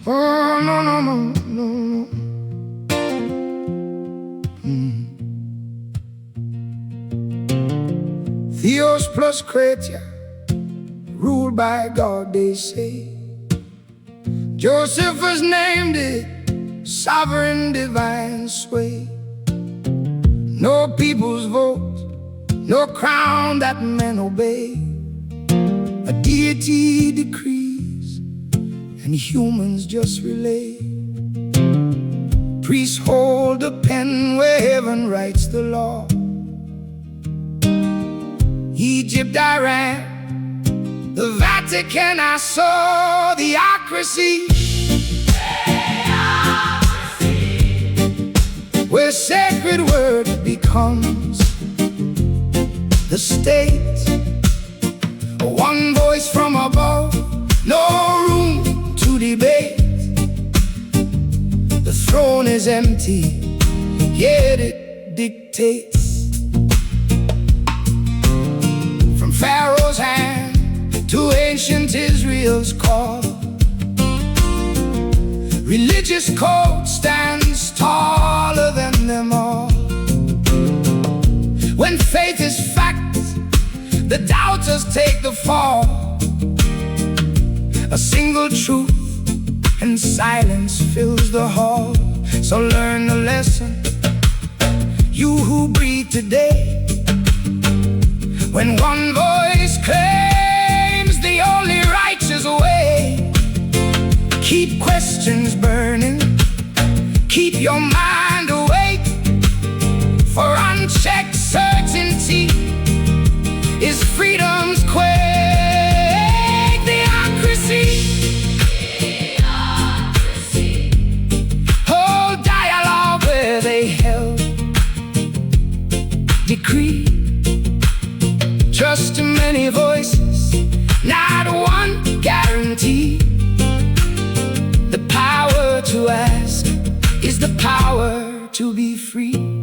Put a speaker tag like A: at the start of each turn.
A: Oh, no, no, no, no, no. Theos plus kratia, ruled by God, they say. Josephus named it sovereign divine sway. No people's vote, no crown that men obey. A deity decrees, and humans just relay. Priests hold the pen where heaven writes the law. Egypt, Iran, the Vatican, I saw theocracy. Where sacred word becomes the state. One voice from above, no room to debate. The throne is empty, yet it dictates. From Pharaoh's hand to ancient Israel's call, religious code stands taller than them all. When faith is fact, the doubters take the fall. A single truth and silence fills the hall. So learn the lesson, you who breathe today. When one voice claims the only righteous way, keep questions burning, keep your mind awake. For unchecked certainty is freedom's quake. Theocracy, hold dialogue where they held decree. Trust in many voices, not one guarantee. The power to ask is the power to be free.